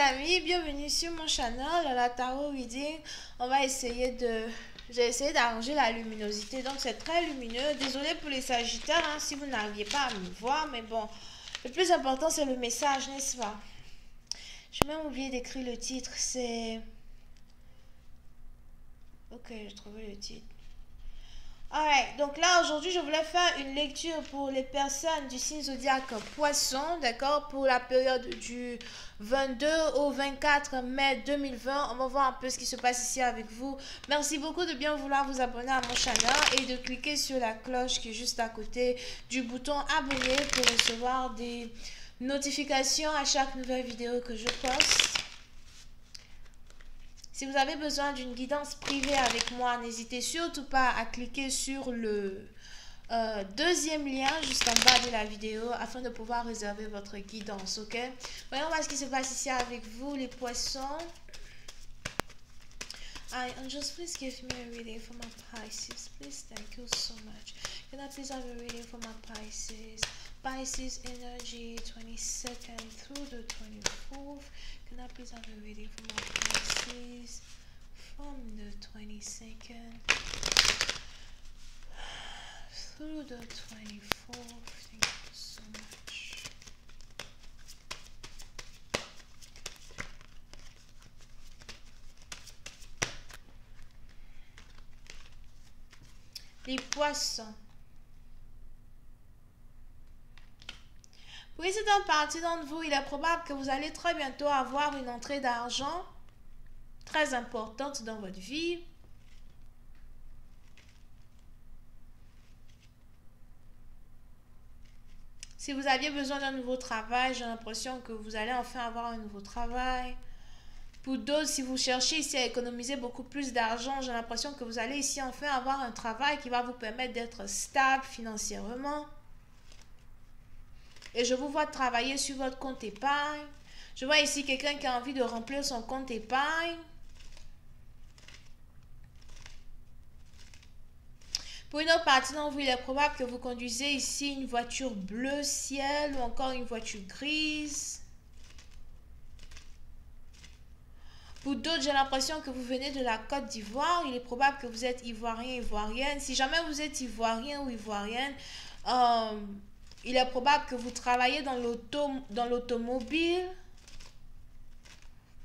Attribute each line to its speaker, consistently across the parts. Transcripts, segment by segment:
Speaker 1: amis, bienvenue sur mon channel, la Tarot Reading. On va essayer de... J'ai essayé d'arranger la luminosité, donc c'est très lumineux. Désolée pour les sagittaires, hein, si vous n'arriviez pas à me voir, mais bon, le plus important c'est le message, n'est-ce pas? J'ai même oublié d'écrire le titre, c'est... Ok, j'ai trouvé le titre. Alright, donc là aujourd'hui je voulais faire une lecture pour les personnes du signe zodiaque Poisson, d'accord, pour la période du 22 au 24 mai 2020. On va voir un peu ce qui se passe ici avec vous. Merci beaucoup de bien vouloir vous abonner à mon channel et de cliquer sur la cloche qui est juste à côté du bouton abonner pour recevoir des notifications à chaque nouvelle vidéo que je poste. Si vous avez besoin d'une guidance privée avec moi, n'hésitez surtout pas à cliquer sur le deuxième lien juste en bas de la vidéo afin de pouvoir réserver votre guidance, ok? Voyons voir ce qui se passe ici avec vous, les poissons. Angels, please give me a reading for my Pisces. Please, thank you so much. Can I please have a reading for my Pisces? Pisces energy 22nd through the 24th. Can I please have a reading for my Pisces from the 22nd through the 24th? Thank you so much. Les poissons. Pour certaines parties d'entre vous, il est probable que vous allez très bientôt avoir une entrée d'argent très importante dans votre vie. Si vous aviez besoin d'un nouveau travail, j'ai l'impression que vous allez enfin avoir un nouveau travail. Pour d'autres, si vous cherchez ici à économiser beaucoup plus d'argent, j'ai l'impression que vous allez ici enfin avoir un travail qui va vous permettre d'être stable financièrement. Et je vous vois travailler sur votre compte épargne. Je vois ici quelqu'un qui a envie de remplir son compte épargne. Pour une autre partie d'entre vous, il est probable que vous conduisez ici une voiture bleu ciel ou encore une voiture grise. Pour d'autres, j'ai l'impression que vous venez de la Côte d'Ivoire. Il est probable que vous êtes ivoirien, ivoirienne. Si jamais vous êtes ivoirien ou ivoirienne, il est probable que vous travaillez dans l'automobile.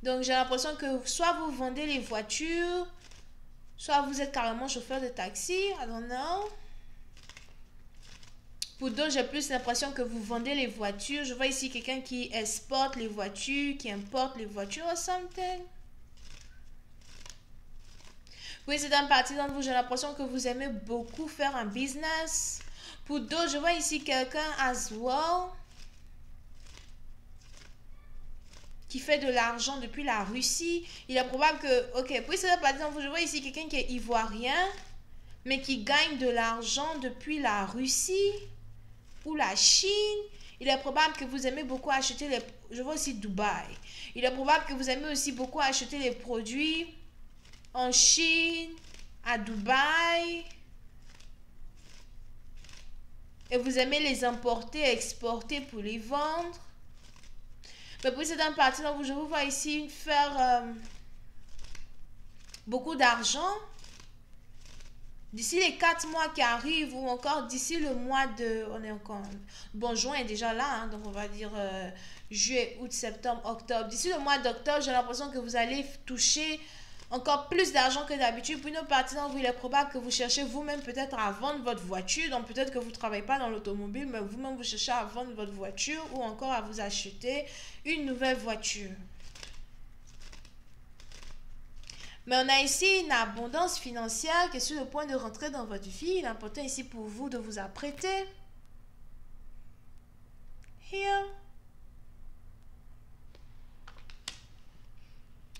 Speaker 1: Donc, j'ai l'impression que soit vous vendez les voitures, soit vous êtes carrément chauffeur de taxi. I don't know. Pour d'autres, j'ai plus l'impression que vous vendez les voitures. Je vois ici quelqu'un qui exporte les voitures, qui importe les voitures or something. Oui, c'est une partie d'entre vous, j'ai l'impression que vous aimez beaucoup faire un business. Pour d'autres, je vois ici quelqu'un as well qui fait de l'argent depuis la Russie. Il est probable que... Ok, puis c'est par exemple, je vois ici quelqu'un qui est ivoirien, mais qui gagne de l'argent depuis la Russie ou la Chine. Il est probable que vous aimez beaucoup acheter les... Je vois aussi Dubaï. Il est probable que vous aimez aussi beaucoup acheter les produits en Chine, à Dubaï. Et vous aimez les importer, exporter pour les vendre. Mais pour cette partie, donc, je vous vois ici faire beaucoup d'argent. D'ici les 4 mois qui arrivent ou encore d'ici le mois de... On est encore... Bon, juin est déjà là, hein, donc on va dire juillet, août, septembre, octobre. D'ici le mois d'octobre, j'ai l'impression que vous allez toucher encore plus d'argent que d'habitude. Pour une autre partie d'entre vous, il est probable que vous cherchez vous-même peut-être à vendre votre voiture. Donc peut-être que vous ne travaillez pas dans l'automobile, mais vous-même vous cherchez à vendre votre voiture ou encore à vous acheter une nouvelle voiture. Mais on a ici une abondance financière qui est sur le point de rentrer dans votre vie. Il est important ici pour vous de vous apprêter. Here.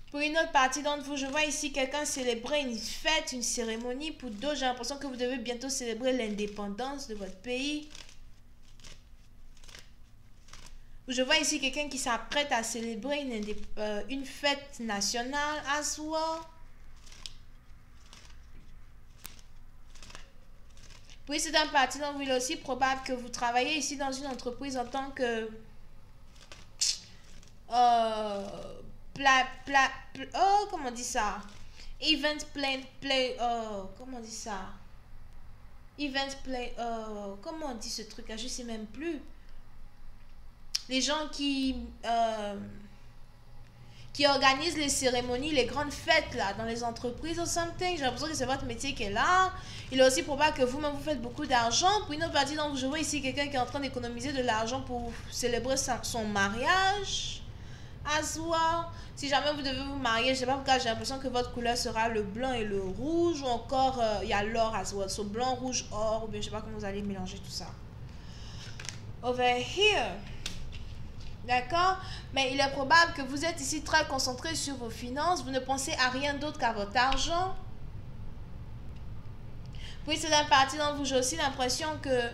Speaker 1: Pour une autre partie d'entre vous, je vois ici quelqu'un célébrer une fête, une cérémonie. Pour d'autres, j'ai l'impression que vous devez bientôt célébrer l'indépendance de votre pays. Je vois ici quelqu'un qui s'apprête à célébrer une fête nationale as well. Puis c'est une partie d'entre vous, il est aussi probable que vous travaillez ici dans une entreprise en tant que oh, comment on dit ça? Event comment on dit ça? Comment on dit ce truc là? Je sais même plus. Les gens qui organisent les cérémonies, les grandes fêtes là, dans les entreprises ou something. J'ai l'impression que c'est votre métier qui est là. Il est aussi probable que vous-même vous faites beaucoup d'argent. Pour une autre partie, donc je vois ici quelqu'un qui est en train d'économiser de l'argent pour célébrer son mariage. As well. Si jamais vous devez vous marier, je sais pas pourquoi j'ai l'impression que votre couleur sera le blanc et le rouge, ou encore il y a l'or as well. So blanc, rouge, or, ou bien je sais pas comment vous allez mélanger tout ça. Over here. D'accord? Mais il est probable que vous êtes ici très concentré sur vos finances. Vous ne pensez à rien d'autre qu'à votre argent. Puis c'est une partie dont vous, j'ai aussi l'impression que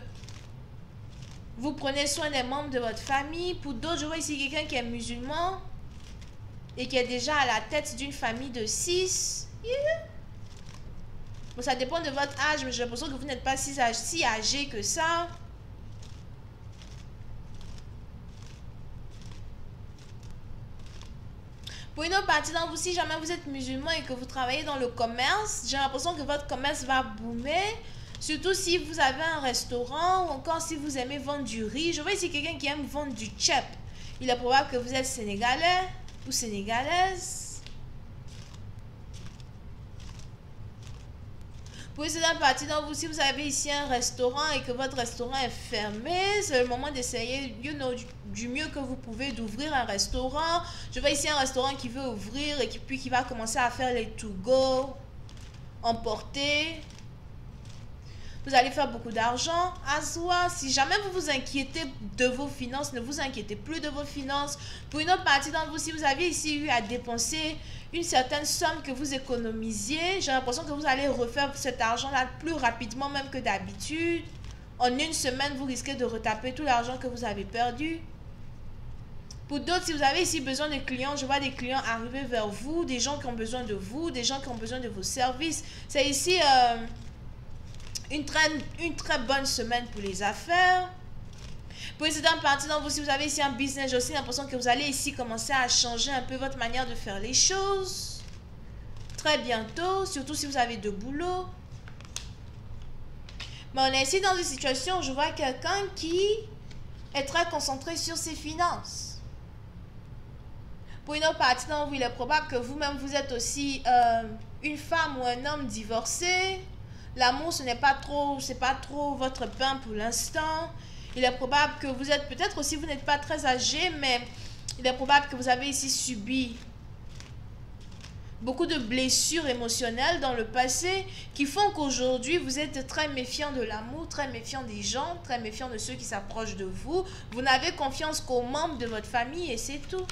Speaker 1: vous prenez soin des membres de votre famille. Pour d'autres, je vois ici quelqu'un qui est musulman et qui est déjà à la tête d'une famille de 6. Yeah. Bon, ça dépend de votre âge, mais j'ai l'impression que vous n'êtes pas si âgé que ça. Pour une autre partie d'entre vous, si jamais vous êtes musulman et que vous travaillez dans le commerce, j'ai l'impression que votre commerce va boomer. Surtout si vous avez un restaurant ou encore si vous aimez vendre du riz. Je vois ici quelqu'un qui aime vendre du tchèp. Il est probable que vous êtes sénégalais ou sénégalaise. Pour une certaine partie d'entre vous, si vous avez ici un restaurant et que votre restaurant est fermé, c'est le moment d'essayer du mieux que vous pouvez d'ouvrir un restaurant. Je vois ici un restaurant qui veut ouvrir et puis qui va commencer à faire les to-go, emporter. Vous allez faire beaucoup d'argent. À soi, si jamais vous vous inquiétez de vos finances, ne vous inquiétez plus de vos finances. Pour une autre partie d'entre vous, si vous avez ici eu à dépenser une certaine somme que vous économisiez, j'ai l'impression que vous allez refaire cet argent-là plus rapidement même que d'habitude. En une semaine, vous risquez de retaper tout l'argent que vous avez perdu. Pour d'autres, si vous avez ici besoin de clients, je vois des clients arriver vers vous, des gens qui ont besoin de vous, des gens qui ont besoin de vos services. C'est ici une très bonne semaine pour les affaires. Pour une certaine partie d'entre vous, si vous avez ici un business, j'ai aussi l'impression que vous allez ici commencer à changer un peu votre manière de faire les choses. Très bientôt, surtout si vous avez de boulot. Mais on est ici dans une situation où je vois quelqu'un qui est très concentré sur ses finances. Pour une autre partie d'entre vous, il est probable que vous-même, vous êtes aussi une femme ou un homme divorcé. L'amour, ce n'est pas trop, c'est pas trop votre pain pour l'instant. Il est probable que vous êtes, peut-être aussi vous n'êtes pas très âgé, mais il est probable que vous avez ici subi beaucoup de blessures émotionnelles dans le passé qui font qu'aujourd'hui vous êtes très méfiant de l'amour, très méfiant des gens, très méfiant de ceux qui s'approchent de vous. Vous n'avez confiance qu'aux membres de votre famille et c'est tout.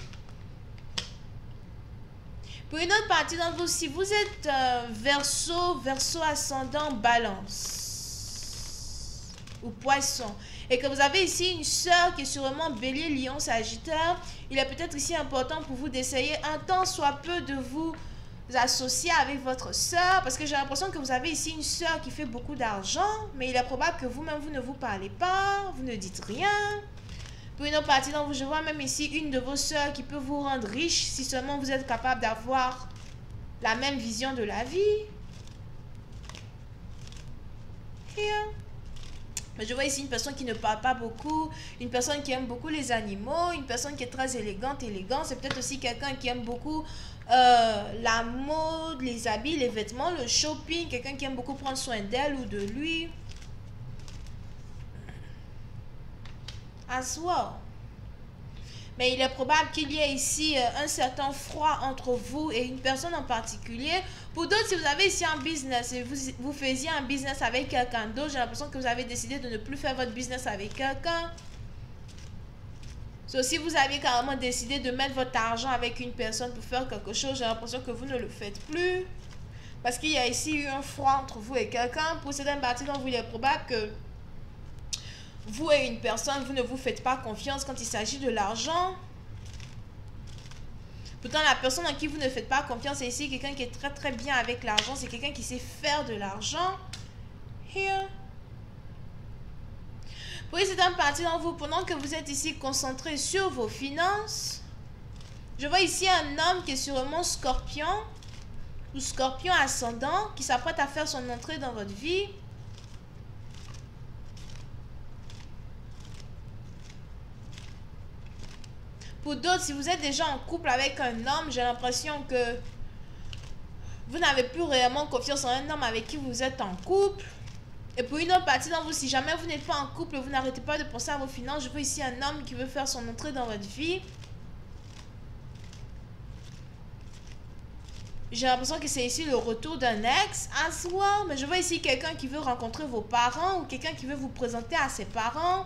Speaker 1: Pour une autre partie d'entre vous, si vous êtes Verseau ascendant Balance ou Poisson, et que vous avez ici une sœur qui est sûrement Bélier, Lion, Sagittaire, il est peut-être ici important pour vous d'essayer un tant soit peu de vous associer avec votre sœur, parce que j'ai l'impression que vous avez ici une sœur qui fait beaucoup d'argent, mais il est probable que vous-même, vous ne vous parlez pas, vous ne dites rien. Pour une autre partie d'entre vous, je vois même ici une de vos sœurs qui peut vous rendre riche si seulement vous êtes capable d'avoir la même vision de la vie. Here. Mais je vois ici une personne qui ne parle pas beaucoup, une personne qui aime beaucoup les animaux, une personne qui est très élégante. C'est peut-être aussi quelqu'un qui aime beaucoup la mode, les habits, les vêtements, le shopping, quelqu'un qui aime beaucoup prendre soin d'elle ou de lui. As well. Mais il est probable qu'il y ait ici un certain froid entre vous et une personne en particulier. Pour d'autres, si vous avez ici un business et vous faisiez un business avec quelqu'un d'autre, j'ai l'impression que vous avez décidé de ne plus faire votre business avec quelqu'un. So, si vous avez carrément décidé de mettre votre argent avec une personne pour faire quelque chose, j'ai l'impression que vous ne le faites plus. Parce qu'il y a ici eu un froid entre vous et quelqu'un. Pour certaines parties dont vous, il est probable que vous et une personne, vous ne vous faites pas confiance quand il s'agit de l'argent. Pourtant, la personne en qui vous ne faites pas confiance, c'est ici quelqu'un qui est très très bien avec l'argent. C'est quelqu'un qui sait faire de l'argent. Here. Pour cette partie d'entre vous, pendant que vous êtes ici concentré sur vos finances, Je vois ici un homme qui est sûrement scorpion ou scorpion ascendant qui s'apprête à faire son entrée dans votre vie. Pour d'autres, si vous êtes déjà en couple avec un homme, j'ai l'impression que vous n'avez plus réellement confiance en un homme avec qui vous êtes en couple. Et pour une autre partie d'entre vous, si jamais vous n'êtes pas en couple, vous n'arrêtez pas de penser à vos finances. Je vois ici un homme qui veut faire son entrée dans votre vie. J'ai l'impression que c'est ici le retour d'un ex à soi. Mais je vois ici quelqu'un qui veut rencontrer vos parents ou quelqu'un qui veut vous présenter à ses parents.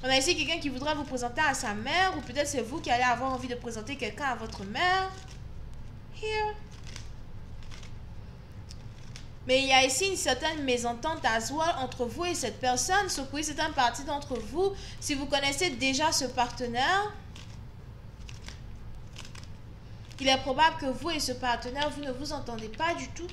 Speaker 1: On a ici quelqu'un qui voudra vous présenter à sa mère ou peut-être c'est vous qui allez avoir envie de présenter quelqu'un à votre mère. Here. Mais il y a ici une certaine mésentente à soi entre vous et cette personne. Sauf que c'est une partie d'entre vous. Si vous connaissez déjà ce partenaire, il est probable que vous et ce partenaire, vous ne vous entendez pas du tout.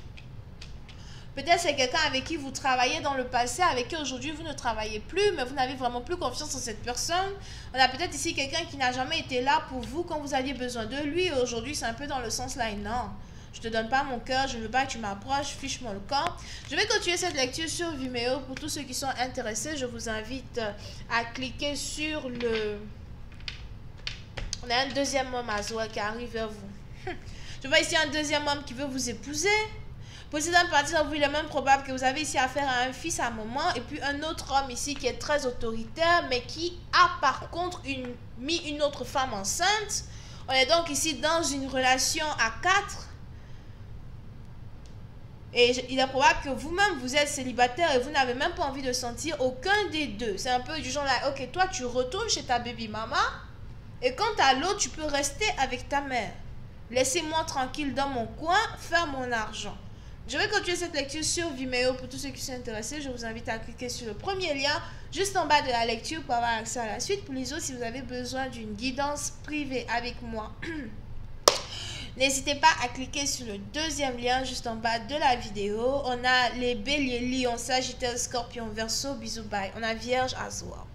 Speaker 1: Peut-être c'est quelqu'un avec qui vous travaillez dans le passé, avec qui aujourd'hui vous ne travaillez plus, mais vous n'avez vraiment plus confiance en cette personne. On a peut-être ici quelqu'un qui n'a jamais été là pour vous quand vous aviez besoin de lui. Et aujourd'hui, c'est un peu dans le sens là, non. Je te donne pas mon cœur, je ne veux pas que tu m'approches, fiche-moi le camp. Je vais continuer cette lecture sur Vimeo. Pour tous ceux qui sont intéressés, je vous invite à cliquer sur le... On a un deuxième homme à Zoa qui arrive vers vous. Je vois ici un deuxième homme qui veut vous épouser. Pour cette partie d'entre vous, il est même probable que vous avez ici affaire à un fils à un moment. Et puis un autre homme ici qui est très autoritaire, mais qui a par contre mis une autre femme enceinte. On est donc ici dans une relation à 4. Et il est probable que vous-même, vous êtes célibataire et vous n'avez même pas envie de sentir aucun des deux. C'est un peu du genre là, ok, toi tu retournes chez ta baby mama. Et quant à l'autre, tu peux rester avec ta mère. Laissez-moi tranquille dans mon coin, faire mon argent. Je vais continuer cette lecture sur Vimeo. Pour tous ceux qui sont intéressés, je vous invite à cliquer sur le premier lien juste en bas de la lecture pour avoir accès à la suite. Pour les autres, si vous avez besoin d'une guidance privée avec moi, n'hésitez pas à cliquer sur le deuxième lien juste en bas de la vidéo. On a les béliers, lions, sagittaires, scorpions, verseau, bisous, bye. On a vierge, à soi.